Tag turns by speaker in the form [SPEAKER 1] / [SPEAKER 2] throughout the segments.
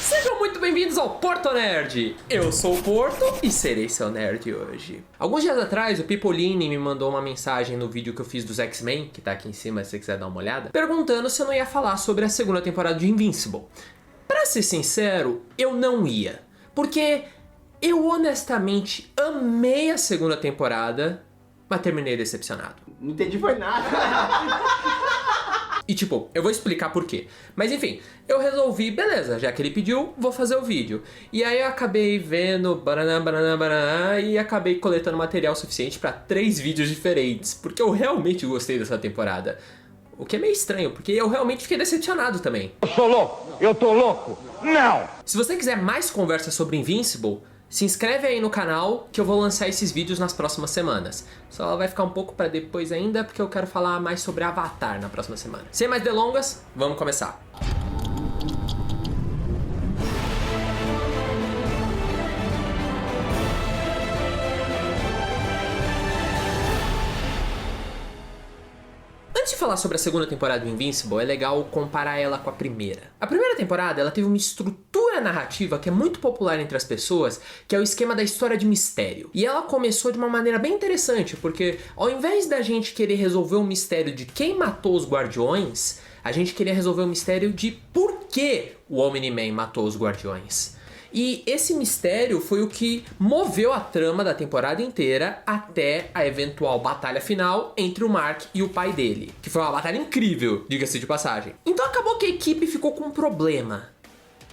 [SPEAKER 1] Sejam muito bem-vindos ao Porto Nerd! Eu sou o Porto e serei seu nerd hoje. Alguns dias atrás, o Pipolini me mandou uma mensagem no vídeo que eu fiz dos X-Men, que tá aqui em cima se você quiser dar uma olhada, perguntando se eu não ia falar sobre a segunda temporada de Invincible. Pra ser sincero, eu não ia, porque eu honestamente amei a segunda temporada, mas terminei decepcionado.
[SPEAKER 2] Não entendi foi nada.
[SPEAKER 1] E tipo, eu vou explicar por quê. Mas enfim, eu resolvi, beleza, já que ele pediu, vou fazer o vídeo. E aí eu acabei vendo baraná, e acabei coletando material suficiente pra 3 vídeos diferentes. Porque eu realmente gostei dessa temporada. O que é meio estranho, porque eu realmente fiquei decepcionado também.
[SPEAKER 3] Eu sou louco! Eu tô louco! Não!
[SPEAKER 1] Se você quiser mais conversa sobre Invincible, se inscreve aí no canal que eu vou lançar esses vídeos nas próximas semanas. Só vai ficar um pouco pra depois ainda, porque eu quero falar mais sobre Avatar na próxima semana. Sem mais delongas, vamos começar. Antes de falar sobre a segunda temporada do Invincible, é legal comparar ela com a primeira. A primeira temporada, ela teve uma estrutura narrativa que é muito popular entre as pessoas, que é o esquema da história de mistério. E ela começou de uma maneira bem interessante, porque ao invés da gente querer resolver o mistério de quem matou os Guardiões, a gente queria resolver o mistério de por que o Omni-Man matou os Guardiões. E esse mistério foi o que moveu a trama da temporada inteira até a eventual batalha final entre o Mark e o pai dele. Que foi uma batalha incrível, diga-se de passagem. Então acabou que a equipe ficou com um problema.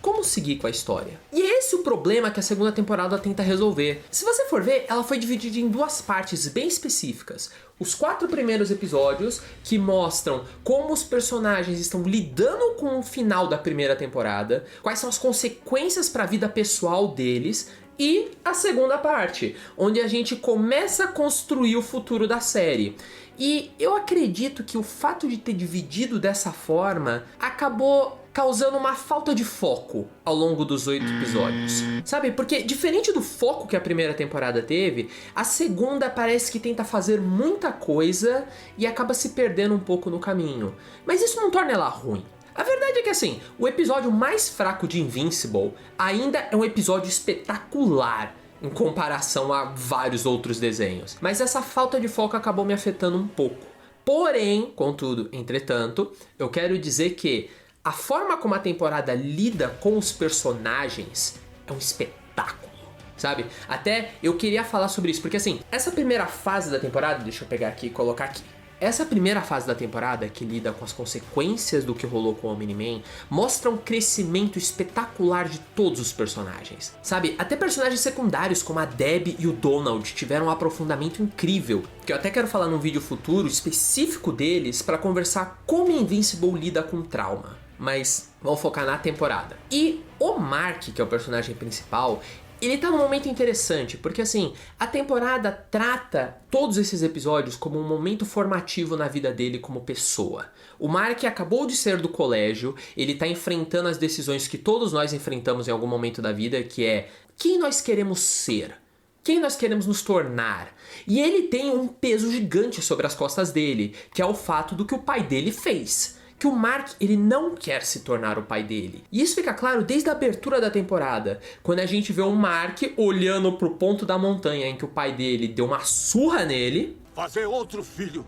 [SPEAKER 1] Como seguir com a história? E é esse o problema que a segunda temporada tenta resolver. Se você for ver, ela foi dividida em 2 partes bem específicas. Os 4 primeiros episódios, que mostram como os personagens estão lidando com o final da primeira temporada, quais são as consequências para a vida pessoal deles, e a segunda parte, onde a gente começa a construir o futuro da série. E eu acredito que o fato de ter dividido dessa forma acabou causando uma falta de foco ao longo dos 8 episódios. Sabe? Porque diferente do foco que a primeira temporada teve, a segunda parece que tenta fazer muita coisa e acaba se perdendo um pouco no caminho. Mas isso não torna ela ruim. A verdade é que assim, o episódio mais fraco de Invincible ainda é um episódio espetacular em comparação a vários outros desenhos. Mas essa falta de foco acabou me afetando um pouco. Porém, contudo, entretanto, eu quero dizer que a forma como a temporada lida com os personagens é um espetáculo, sabe? Até eu queria falar sobre isso, porque assim, essa primeira fase da temporada, deixa eu pegar aqui e colocar aqui. Essa primeira fase da temporada, que lida com as consequências do que rolou com o Omni-Man, mostra um crescimento espetacular de todos os personagens. Sabe, até personagens secundários como a Deb e o Donald tiveram um aprofundamento incrível, que eu até quero falar num vídeo futuro específico deles para conversar como Invincible lida com trauma. Mas vamos focar na temporada. E o Mark, que é o personagem principal, ele tá num momento interessante, porque assim, a temporada trata todos esses episódios como um momento formativo na vida dele como pessoa. O Mark acabou de sair do colégio, ele tá enfrentando as decisões que todos nós enfrentamos em algum momento da vida, que é quem nós queremos ser, quem nós queremos nos tornar. E ele tem um peso gigante sobre as costas dele, que é o fato do que o pai dele fez. Que o Mark, ele não quer se tornar o pai dele. E isso fica claro desde a abertura da temporada, quando a gente vê o Mark olhando pro ponto da montanha em que o pai dele deu uma surra nele.
[SPEAKER 3] Fazer outro filho.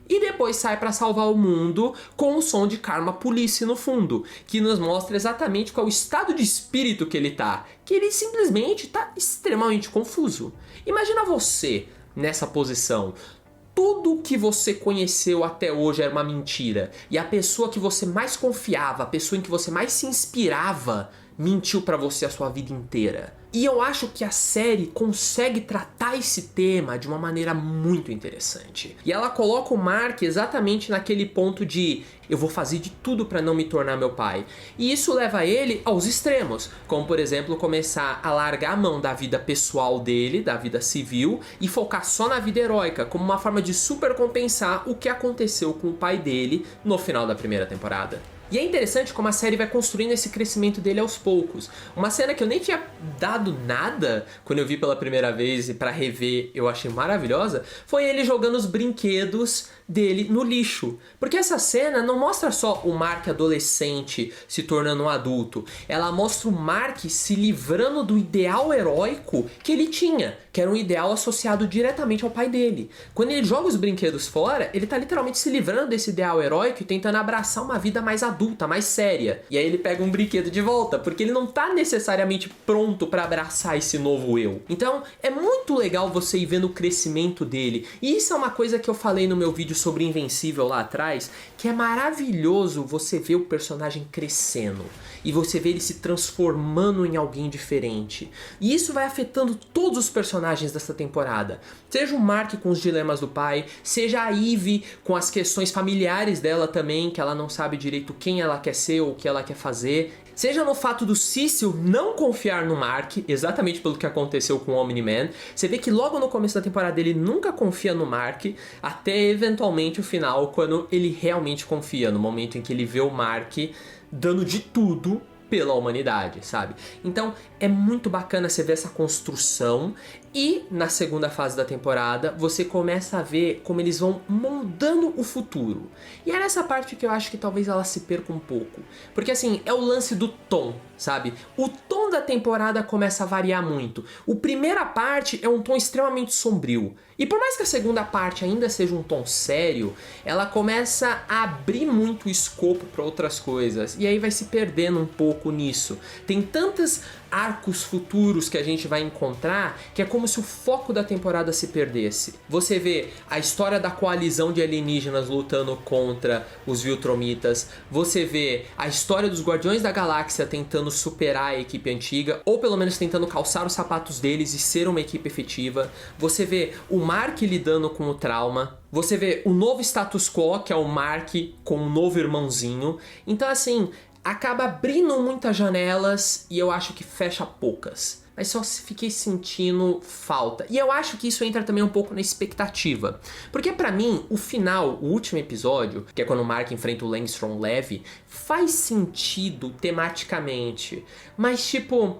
[SPEAKER 1] E depois sai pra salvar o mundo com o som de Karma Police no fundo, que nos mostra exatamente qual é o estado de espírito que ele tá. Que ele simplesmente tá extremamente confuso. Imagina você nessa posição. Tudo que você conheceu até hoje era uma mentira. E a pessoa que você mais confiava, a pessoa em que você mais se inspirava, mentiu pra você a sua vida inteira. E eu acho que a série consegue tratar esse tema de uma maneira muito interessante. E ela coloca o Mark exatamente naquele ponto de eu vou fazer de tudo pra não me tornar meu pai. E isso leva ele aos extremos, como por exemplo começar a largar a mão da vida pessoal dele, da vida civil, e focar só na vida heróica, como uma forma de supercompensar o que aconteceu com o pai dele no final da primeira temporada. E é interessante como a série vai construindo esse crescimento dele aos poucos. Uma cena que eu nem tinha dado nada quando eu vi pela primeira vez e pra rever eu achei maravilhosa, foi ele jogando os brinquedos dele no lixo. Porque essa cena não mostra só o Mark adolescente se tornando um adulto, ela mostra o Mark se livrando do ideal heróico que ele tinha, que era um ideal associado diretamente ao pai dele. Quando ele joga os brinquedos fora, ele tá literalmente se livrando desse ideal heróico e tentando abraçar uma vida mais adulta, mais séria. E aí ele pega um brinquedo de volta, porque ele não tá necessariamente pronto pra abraçar esse novo eu. Então, é muito legal você ir vendo o crescimento dele. E isso é uma coisa que eu falei no meu vídeo sobre Invencível lá atrás, que é maravilhoso você ver o personagem crescendo e você ver ele se transformando em alguém diferente. E isso vai afetando todos os personagens dessa temporada. Seja o Mark com os dilemas do pai, seja a Ivy com as questões familiares dela também, que ela não sabe direito quem ela quer ser ou o que ela quer fazer. Seja no fato do Cecil não confiar no Mark, exatamente pelo que aconteceu com o Omni-Man. Você vê que logo no começo da temporada ele nunca confia no Mark, até eventualmente o final, quando ele realmente confia, no momento em que ele vê o Mark dando de tudo pela humanidade, sabe? Então é muito bacana você ver essa construção e na segunda fase da temporada você começa a ver como eles vão moldando o futuro. E é nessa parte que eu acho que talvez ela se perca um pouco. Porque assim, é o lance do tom, sabe? O tom da temporada começa a variar muito. A primeira parte é um tom extremamente sombrio. E por mais que a segunda parte ainda seja um tom sério, ela começa a abrir muito o escopo para outras coisas. E aí vai se perdendo um pouco nisso. Tem tantos arcos futuros que a gente vai encontrar que é como se o foco da temporada se perdesse. Você vê a história da coalizão de alienígenas lutando contra os Viltromitas. Você vê a história dos Guardiões da Galáxia tentando superar a equipe antiga, ou pelo menos tentando calçar os sapatos deles e ser uma equipe efetiva. Você vê o Mark lidando com o trauma. Você vê o novo status quo, que é o Mark com um novo irmãozinho. Então assim, acaba abrindo muitas janelas e eu acho que fecha poucas. Mas só fiquei sentindo falta. E eu acho que isso entra também um pouco na expectativa. Porque pra mim, o final, o último episódio, que é quando o Mark enfrenta o Langstrom Levy, faz sentido tematicamente. Mas tipo,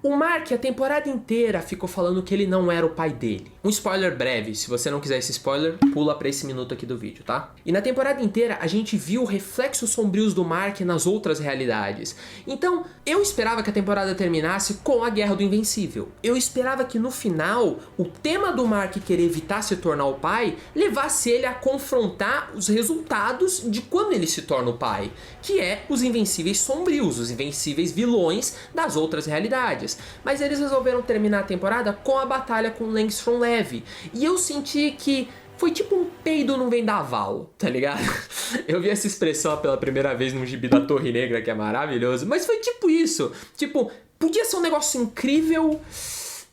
[SPEAKER 1] o Mark a temporada inteira ficou falando que ele não era o pai dele. Um spoiler breve, se você não quiser esse spoiler, pula pra esse minuto aqui do vídeo, tá? E na temporada inteira a gente viu reflexos sombrios do Mark nas outras realidades. Então, eu esperava que a temporada terminasse com a Guerra do Invencível. Eu esperava que no final, o tema do Mark querer evitar se tornar o pai, levasse ele a confrontar os resultados de quando ele se torna o pai. Que é os Invencíveis sombrios, os Invencíveis vilões das outras realidades. Mas eles resolveram terminar a temporada com a batalha com Langstrom Levy. E eu senti que foi tipo um peido num vendaval, tá ligado? Eu vi essa expressão pela primeira vez num gibi da Torre Negra, que é maravilhoso. Mas foi tipo isso. Tipo, podia ser um negócio incrível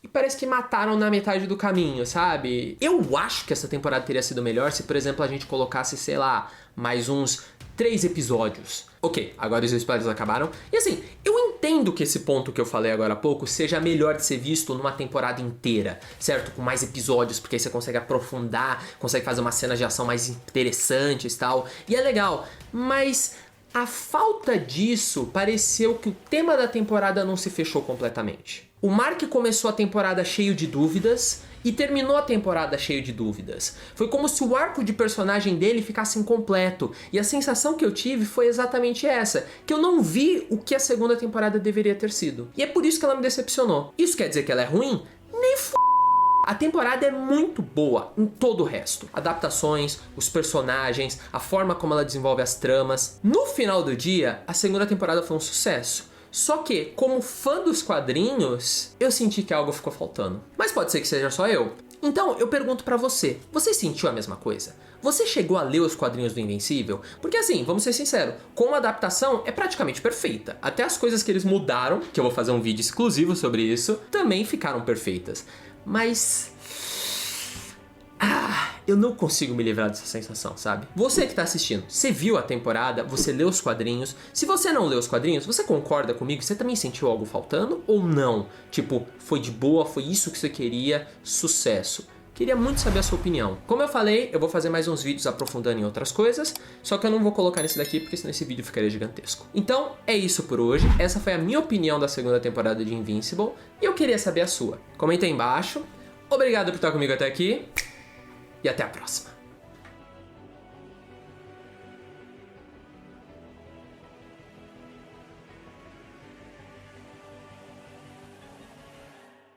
[SPEAKER 1] e parece que mataram na metade do caminho, sabe? Eu acho que essa temporada teria sido melhor se, por exemplo, a gente colocasse, sei lá, mais uns 3 episódios. Ok, agora os spoilers acabaram. E assim, eu entendo que esse ponto que eu falei agora há pouco seja melhor de ser visto numa temporada inteira, certo? Com mais episódios, porque aí você consegue aprofundar, consegue fazer umas cenas de ação mais interessantes e tal. E é legal, mas a falta disso pareceu que o tema da temporada não se fechou completamente. O Mark começou a temporada cheio de dúvidas e terminou a temporada cheio de dúvidas. Foi como se o arco de personagem dele ficasse incompleto. E a sensação que eu tive foi exatamente essa, que eu não vi o que a segunda temporada deveria ter sido. E é por isso que ela me decepcionou. Isso quer dizer que ela é ruim? Nem f***. A temporada é muito boa em todo o resto. Adaptações, os personagens, a forma como ela desenvolve as tramas. No final do dia, a segunda temporada foi um sucesso. Só que, como fã dos quadrinhos, eu senti que algo ficou faltando. Mas pode ser que seja só eu. Então, eu pergunto pra você, você sentiu a mesma coisa? Você chegou a ler os quadrinhos do Invencível? Porque assim, vamos ser sinceros, como adaptação é praticamente perfeita. Até as coisas que eles mudaram, que eu vou fazer um vídeo exclusivo sobre isso, também ficaram perfeitas. Mas eu não consigo me livrar dessa sensação, sabe? Você que tá assistindo, você viu a temporada, você leu os quadrinhos. Se você não leu os quadrinhos, você concorda comigo? Você também sentiu algo faltando ou não? Tipo, foi de boa, foi isso que você queria, sucesso. Queria muito saber a sua opinião. Como eu falei, eu vou fazer mais uns vídeos aprofundando em outras coisas, só que eu não vou colocar nesse daqui porque senão esse vídeo ficaria gigantesco. Então, é isso por hoje. Essa foi a minha opinião da segunda temporada de Invincible e eu queria saber a sua. Comenta aí embaixo. Obrigado por estar comigo até aqui e até a próxima.